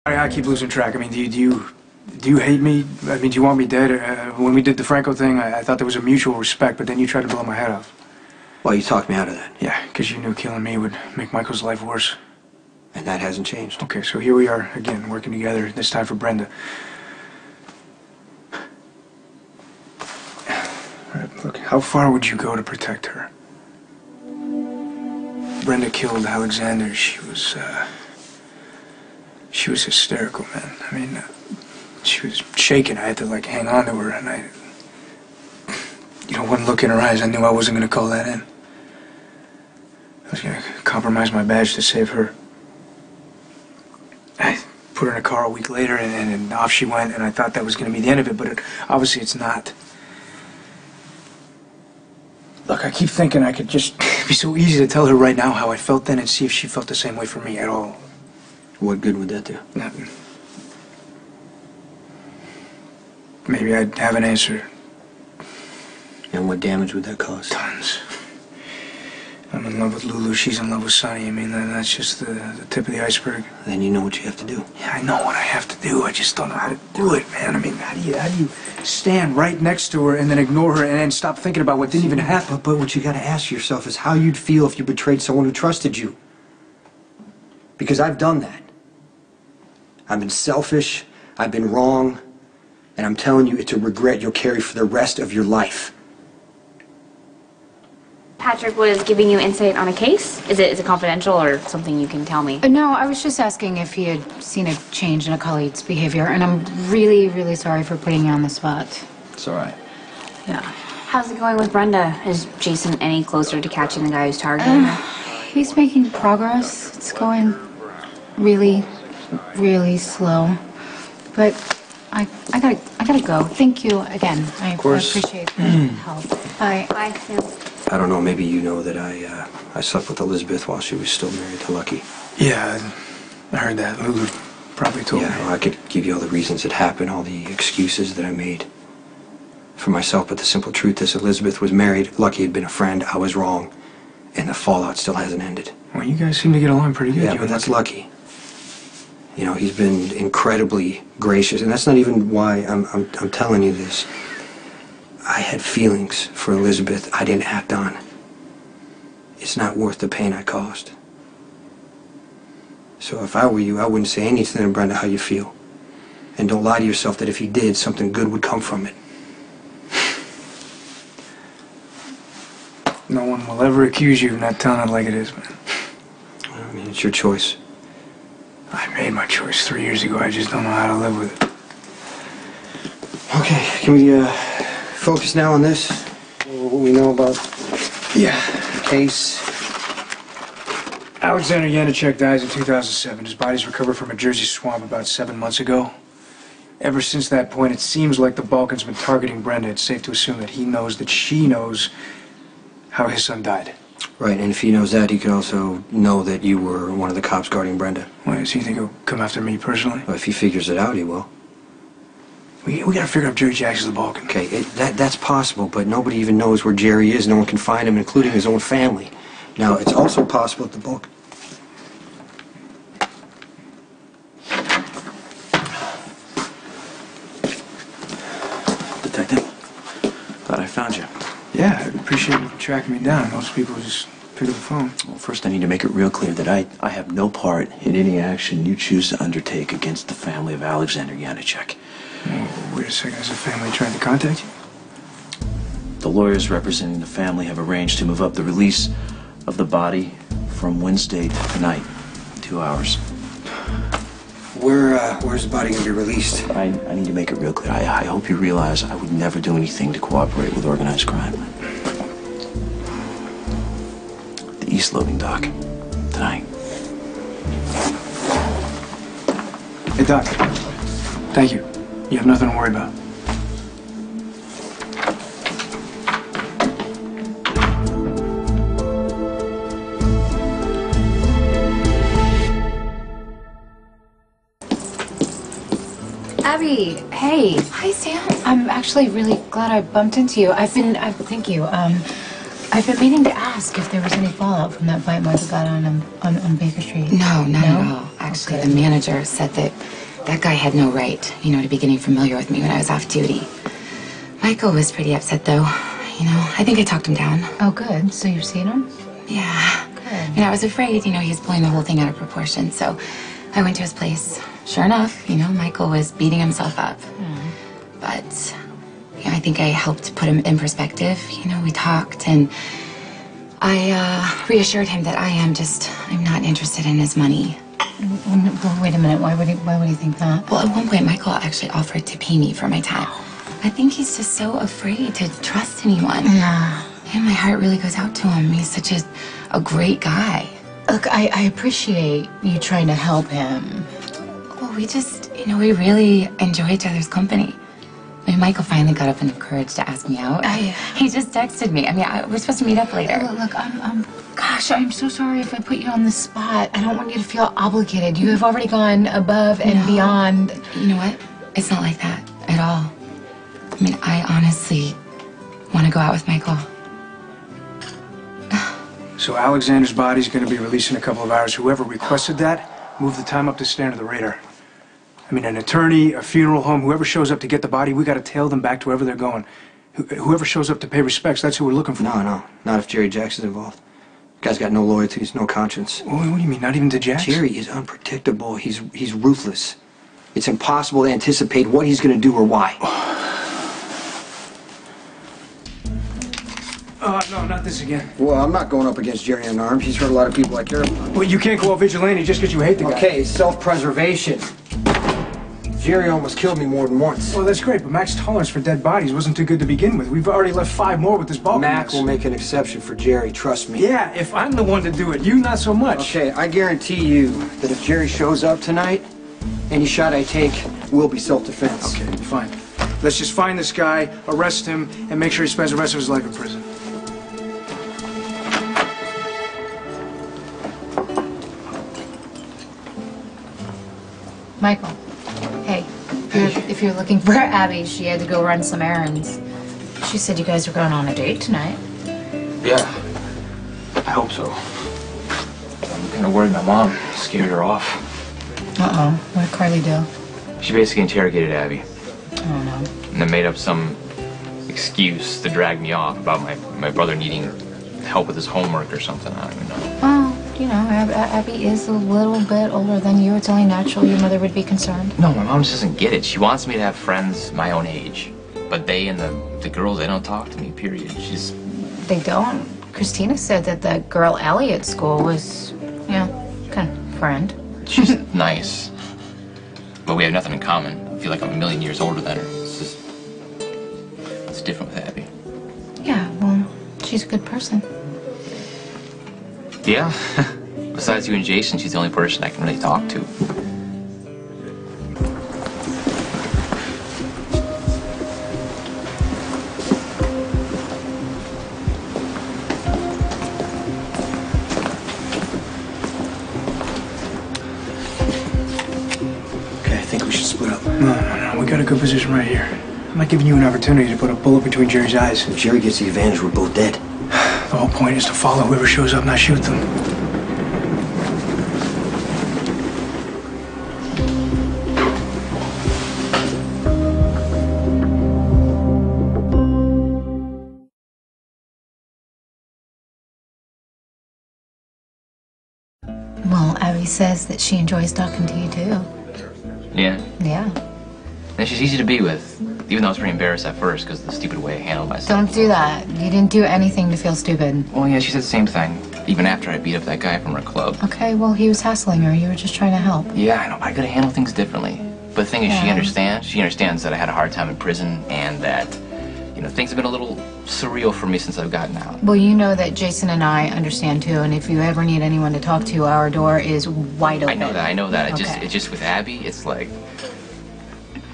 I keep losing track. I mean, do you hate me? I mean, do you want me dead? When we did the Franco thing, I thought there was a mutual respect, but then you tried to blow my head off. Well, you talked me out of that. Yeah, because you knew killing me would make Michael's life worse. And that hasn't changed. Okay, so here we are again, working together, this time for Brenda. All right, look, how far would you go to protect her? Brenda killed Alexander. She was hysterical, man. I mean, she was shaking. I had to, like, hang on to her, and one look in her eyes, I knew I wasn't going to call that in. I was going to compromise my badge to save her. I put her in a car a week later, and off she went, and I thought that was going to be the end of it, but obviously it's not. Look, I keep thinking I could just... It'd be so easy to tell her right now how I felt then and see if she felt the same way for me at all. What good would that do? Nothing. Maybe I'd have an answer. And what damage would that cause? Tons. I'm in love with Lulu. She's in love with Sonny. I mean, that's just the tip of the iceberg. Then you know what you have to do. Yeah, I know what I have to do. I just don't know how to do it, man. I mean, how do you stand right next to her and then ignore her and then stop thinking about what didn't even happen? But what you got to ask yourself is how you'd feel if you betrayed someone who trusted you. Because I've done that. I've been selfish. I've been wrong. And I'm telling you, it's a regret you'll carry for the rest of your life. Patrick was giving you insight on a case? Is it confidential or something you can tell me? No, I was just asking if he had seen a change in a colleague's behavior, and I'm really, really sorry for putting you on the spot. It's all right. Yeah. How's it going with Brenda? Is Jason any closer to catching the guy who's targeting her? He's making progress. It's going really, really slow. But I gotta go. Thank you again. I appreciate the help. Bye. Bye. Yeah. I don't know, maybe you know that I slept with Elizabeth while she was still married to Lucky. Yeah, I heard that. Lulu probably told me. Yeah, well, I could give you all the reasons it happened, all the excuses that I made for myself, but the simple truth is Elizabeth was married, Lucky had been a friend, I was wrong, and the fallout still hasn't ended. Well, you guys seem to get along pretty good. Yeah, but that's Lucky. You know, he's been incredibly gracious, and that's not even why I'm telling you this. I had feelings for Elizabeth I didn't act on. It's not worth the pain I caused. So if I were you, I wouldn't say anything to Brenda how you feel. And don't lie to yourself that if you did, something good would come from it. No one will ever accuse you of not telling it like it is, man. I mean, it's your choice. I made my choice 3 years ago. I just don't know how to live with it. Okay, can we focus now on this? What we know about the case? Alexander Yanicek dies in 2007. His body's recovered from a Jersey swamp about 7 months ago. Ever since that point, it seems like the Balkan's been targeting Brenda. It's safe to assume that he knows that she knows how his son died. Right, and if he knows that, he could also know that you were one of the cops guarding Brenda. Why, does he think he'll come after me personally? Well, if he figures it out, he will. We gotta figure out Jerry Jackson's the Balkan. Okay, that's possible, but nobody even knows where Jerry is. No one can find him, including his own family. Now, it's also possible that the Balkan... Detective, glad I found you. Yeah, I appreciate you tracking me down. Most people just pick up the phone. Well, first I need to make it real clear that I have no part in any action you choose to undertake against the family of Alexander Yanicek. Oh, wait a second. Has the family tried to contact you? The lawyers representing the family have arranged to move up the release of the body from Wednesday to tonight, 2 hours. Where's the body gonna be released? I need to make it real clear. I hope you realize I would never do anything to cooperate with organized crime. The East Loading Dock, tonight. Hey, Doc. Thank you. You have nothing to worry about. Abby, hey. Hi, Sam. I'm actually really glad I bumped into you. Thank you. I've been meaning to ask if there was any fallout from that fight Michael got on Baker Street. No, not at all. Actually, the manager said that that guy had no right, to be getting familiar with me when I was off duty. Michael was pretty upset, though. I think I talked him down. Oh, good. So you've seen him? Yeah. Good. I was afraid, he was pulling the whole thing out of proportion, so I went to his place. Sure enough, Michael was beating himself up. But, I think I helped put him in perspective. We talked, and I reassured him that I'm not interested in his money. Wait a minute. Why would he think that? Well, at one point, Michael actually offered to pay me for my time. I think he's just so afraid to trust anyone. Yeah. And my heart really goes out to him. He's such a great guy. Look, I appreciate you trying to help him. Well, we just, we really enjoy each other's company. Michael finally got up enough courage to ask me out. He just texted me. We're supposed to meet up later. Look, gosh, I'm so sorry if I put you on the spot. I don't want you to feel obligated. You have already gone above and beyond. You know what? It's not like that at all. I honestly want to go out with Michael. So Alexander's body's going to be released in a couple of hours. Whoever requested that, move the time up to stay under the radar. An attorney, a funeral home, whoever shows up to get the body, we got to tail them back to wherever they're going. Whoever shows up to pay respects, that's who we're looking for. No, not if Jerry Jackson's involved. Guy's got no loyalties, no conscience. What do you mean, not even to Jax? Jerry is unpredictable. He's ruthless. It's impossible to anticipate what he's going to do or why. No, not this again. Well, I'm not going up against Jerry unarmed. He's hurt a lot of people I care about. Well, you can't go all vigilante just because you hate the guy. Okay, self-preservation. Jerry almost killed me more than once. Well, that's great, but Mac's tolerance for dead bodies wasn't too good to begin with. We've already left 5 more with this Balkan. Mac will make an exception for Jerry, trust me. Yeah, if I'm the one to do it, you not so much. Okay, I guarantee you that if Jerry shows up tonight, any shot I take will be self-defense. Okay, fine. Let's just find this guy, arrest him, and make sure he spends the rest of his life in prison. Michael, hey, if you're looking for Abby, she had to go run some errands. She said you guys were going on a date tonight. Yeah, I hope so. I'm kind of worried my mom scared her off. Uh-oh. What did Carly do? She basically interrogated Abby Oh, no. and then made up some excuse to drag me off about my brother needing help with his homework or something. I don't even know. Well, Abby is a little bit older than you. It's only natural your mother would be concerned. No, my mom just doesn't get it. She wants me to have friends my own age. But they and the girls, they don't talk to me, period. They don't. Christina said that the girl Ellie at school was, kind of friend. She's nice. But we have nothing in common. I feel like I'm a million years older than her. It's different with Abby. Yeah, well, she's a good person. Yeah. Besides you and Jason, she's the only person I can really talk to. Okay, I think we should split up. No. We got a good position right here. I'm not giving you an opportunity to put a bullet between Jerry's eyes. If Jerry gets the advantage, we're both dead. The whole point is to follow whoever shows up, not shoot them. Well, Abby says that she enjoys talking to you, too. Yeah. Yeah. And she's easy to be with, even though I was pretty embarrassed at first because of the stupid way I handled myself. Don't do that. You didn't do anything to feel stupid. Well, yeah, she said the same thing, even after I beat up that guy from her club. Okay, well, he was hassling her. You were just trying to help. Yeah, I know, I could have handled things differently. But the thing is, she Yeah. understands. She understands that I had a hard time in prison and that, things have been a little surreal for me since I've gotten out. Well, you know that Jason and I understand, too, and if you ever need anyone to talk to, our door is wide open. I know that. Okay. It's just with Abby, it's like,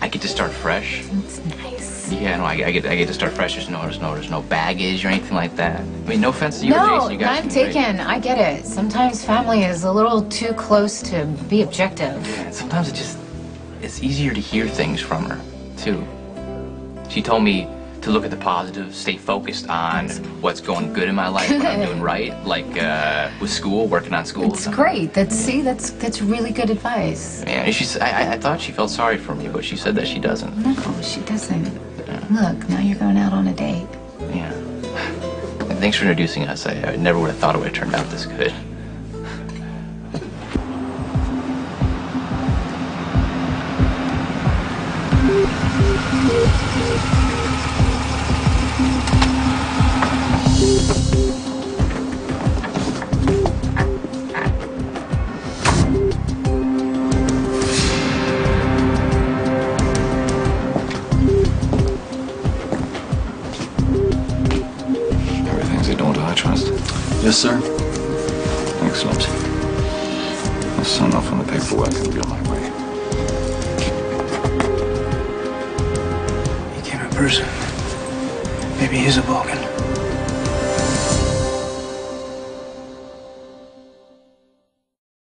I get to start fresh. It's nice. Yeah, no, I get to start fresh. There's no baggage or anything like that. I mean, no offense to you or No, Jason. You guys I'm seem great. taken. I get it. Sometimes family is a little too close to be objective. Yeah, and sometimes it's easier to hear things from her, too. She told me to look at the positive, stay focused on what's going good in my life, what I'm doing right, like with school, working on school. It's great. That's really good advice. Yeah, I thought she felt sorry for me, but she said that she doesn't. No, she doesn't. Look, now you're going out on a date. Yeah. And thanks for introducing us. I never would have thought it would have turned out this good. Everything's in order, I trust. Yes, sir. Excellent. I'll sign off on the paperwork and be on my way. He came in person. Maybe he's a Balkan.